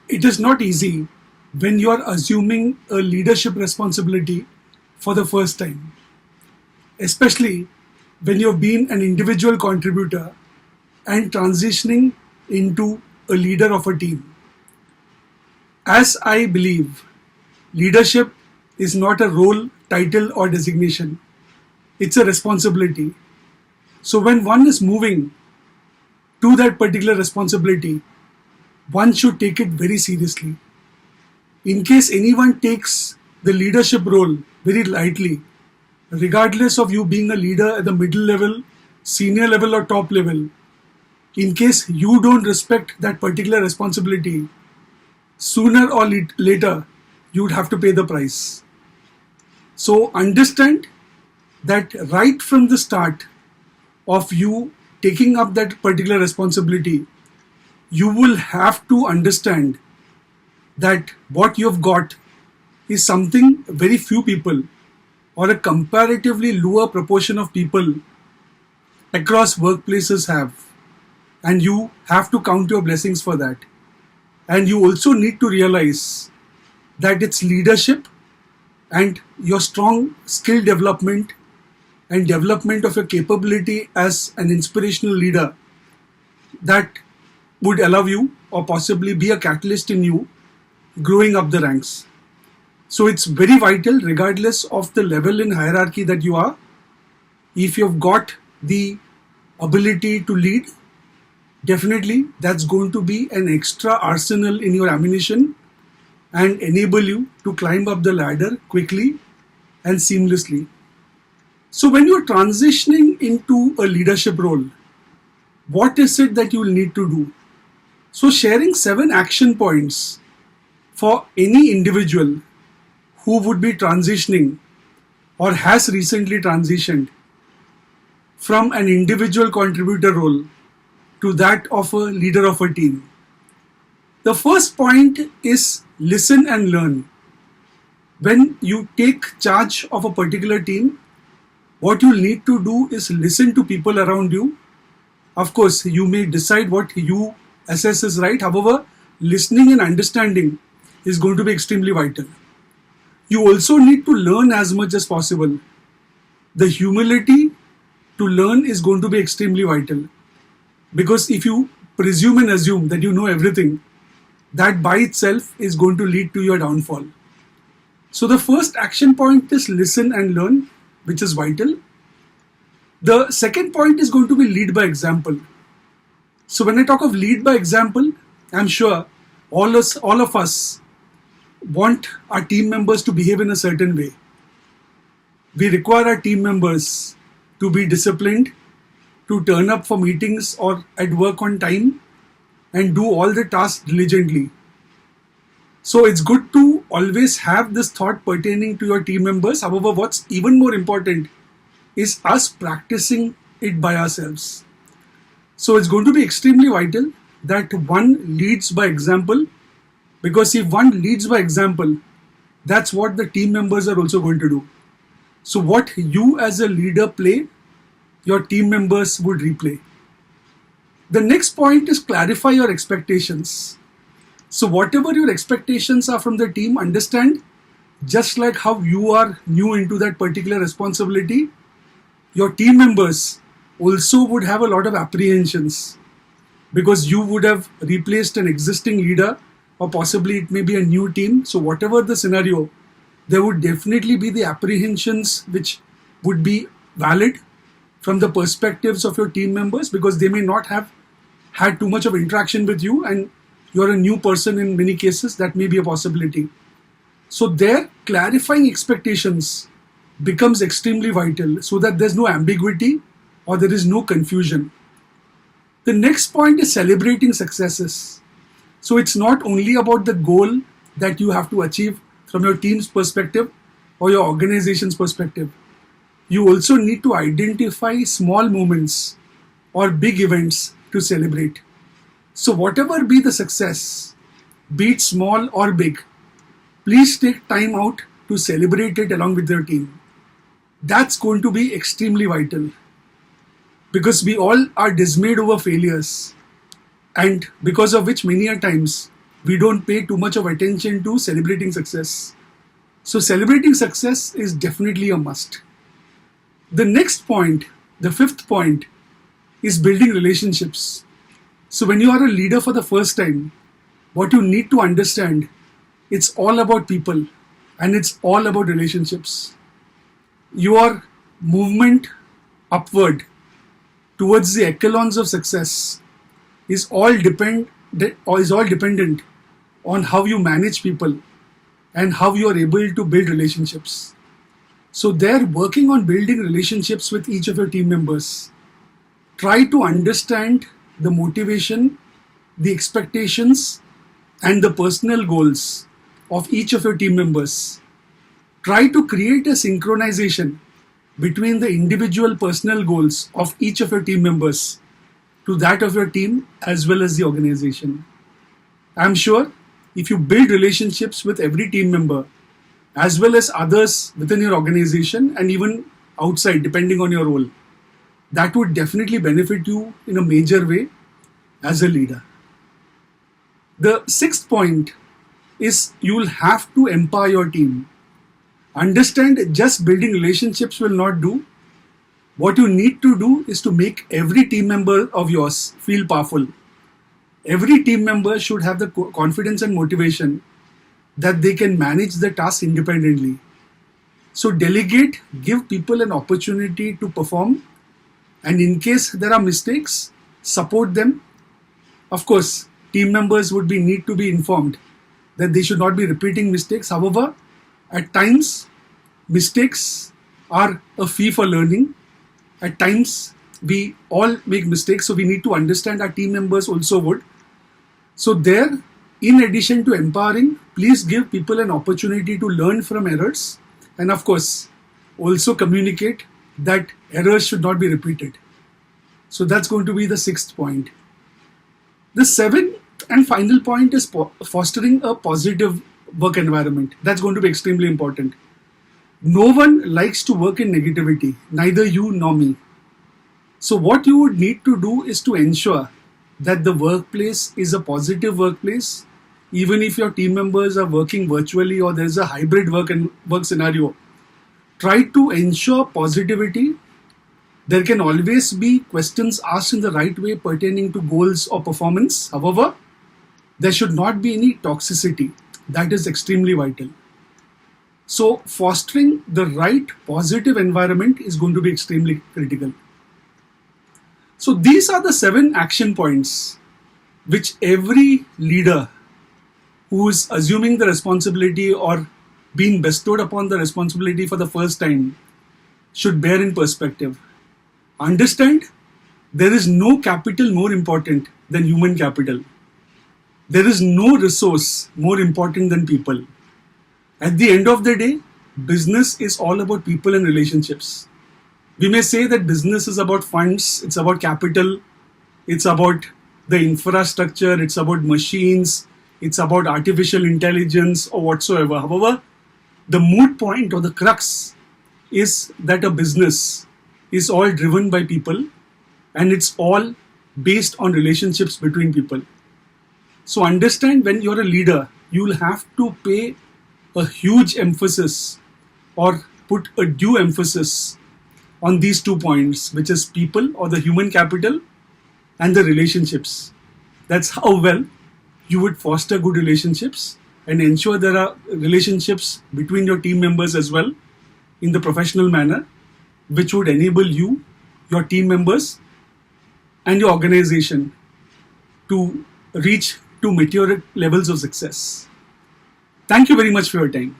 It is not easy when you are assuming a leadership responsibility for the first time, especially when you've been an individual contributor and transitioning into a leader of a team. As I believe, leadership is not a role, title, or designation, it's a responsibility. So, when one is moving to that particular responsibility, one should take it very seriously. In case anyone takes the leadership role very lightly, regardless of you being a leader at the middle level, senior level, or top level, in case you don't respect that particular responsibility, sooner or later you would have to pay the price. So understand that right from the start of you taking up that particular responsibility, you will have to understand that what you've got is something very few people or a comparatively lower proportion of people across workplaces have. And you have to count your blessings for that. And you also need to realize that it's leadership and your strong skill development and development of your capability as an inspirational leader that would allow you or possibly be a catalyst in you growing up the ranks. So it's very vital, regardless of the level in hierarchy that you are, if you've got the ability to lead, definitely that's going to be an extra arsenal in your ammunition and enable you to climb up the ladder quickly and seamlessly. So when you're transitioning into a leadership role, what is it that you will need to do? So sharing 7 action points for any individual who would be transitioning or has recently transitioned from an individual contributor role to that of a leader of a team. The first point is listen and learn. When you take charge of a particular team, what you'll need to do is listen to people around you. Of course, you may decide what you assess is right. However, listening and understanding is going to be extremely vital. You also need to learn as much as possible. The humility to learn is going to be extremely vital. Because if you presume and assume that you know everything, that by itself is going to lead to your downfall. So the first action point is listen and learn, which is vital. The second point is going to be lead by example. So when I talk of lead by example, I'm sure all of us want our team members to behave in a certain way. We require our team members to be disciplined, to turn up for meetings or at work on time, and do all the tasks diligently. So it's good to always have this thought pertaining to your team members. However, what's even more important is us practicing it by ourselves. So it's going to be extremely vital that one leads by example, because if one leads by example, that's what the team members are also going to do. So what you as a leader play, your team members would replay. The next point is clarify your expectations. So whatever your expectations are from the team, understand, just like how you are new into that particular responsibility, your team members also would have a lot of apprehensions, because you would have replaced an existing leader, or possibly it may be a new team. So whatever the scenario, there would definitely be the apprehensions which would be valid from the perspectives of your team members, because they may not have had too much of interaction with you and you're a new person in many cases. That may be a possibility. So there, clarifying expectations becomes extremely vital so that there's no ambiguity or there is no confusion. The next point is celebrating successes. So it's not only about the goal that you have to achieve from your team's perspective or your organization's perspective. You also need to identify small moments or big events to celebrate. So whatever be the success, be it small or big, please take time out to celebrate it along with your team. That's going to be extremely vital, because we all are dismayed over failures, and because of which many a times we don't pay too much of attention to celebrating success. So celebrating success is definitely a must. The next point, the fifth point, is building relationships. So when you are a leader for the first time, what you need to understand, it's all about people and it's all about relationships. Your movement upward towards the echelons of success is all dependent on how you manage people and how you are able to build relationships. So they're working on building relationships with each of your team members. Try to understand the motivation, the expectations, and the personal goals of each of your team members. Try to create a synchronization between the individual personal goals of each of your team members to that of your team as well as the organization. I'm sure if you build relationships with every team member as well as others within your organization and even outside, depending on your role, that would definitely benefit you in a major way as a leader. The sixth point is you will have to empower your team. Understand just building relationships will not do. What you need to do is to make every team member of yours feel powerful. Every team member should have the confidence and motivation that they can manage the task independently. So delegate, give people an opportunity to perform, and in case there are mistakes, support them. Of course, team members would need to be informed that they should not be repeating mistakes. However, at times, mistakes are a fee for learning. At times, we all make mistakes, so we need to understand our team members also would. So there, in addition to empowering, please give people an opportunity to learn from errors, and of course, also communicate that errors should not be repeated. So that's going to be the sixth point. The seventh and final point is fostering a positive work environment. That's going to be extremely important. No one likes to work in negativity, neither you nor me. So what you would need to do is to ensure that the workplace is a positive workplace, even if your team members are working virtually or there's a hybrid work scenario. Try to ensure positivity. There can always be questions asked in the right way pertaining to goals or performance. However, there should not be any toxicity. That is extremely vital. So fostering the right positive environment is going to be extremely critical. So these are the 7 action points which every leader who is assuming the responsibility or being bestowed upon the responsibility for the first time should bear in perspective. Understand, there is no capital more important than human capital. There is no resource more important than people. At the end of the day, business is all about people and relationships. We may say that business is about funds, it's about capital, it's about the infrastructure, it's about machines, it's about artificial intelligence or whatsoever. However, the moot point or the crux is that a business is all driven by people and it's all based on relationships between people. So understand, when you're a leader, you'll have to pay a huge emphasis or put a due emphasis on these 2 points, which is people or the human capital and the relationships. That's how well you would foster good relationships and ensure there are relationships between your team members as well in the professional manner, which would enable you, your team members, and your organization to reach to meteoric levels of success. Thank you very much for your time.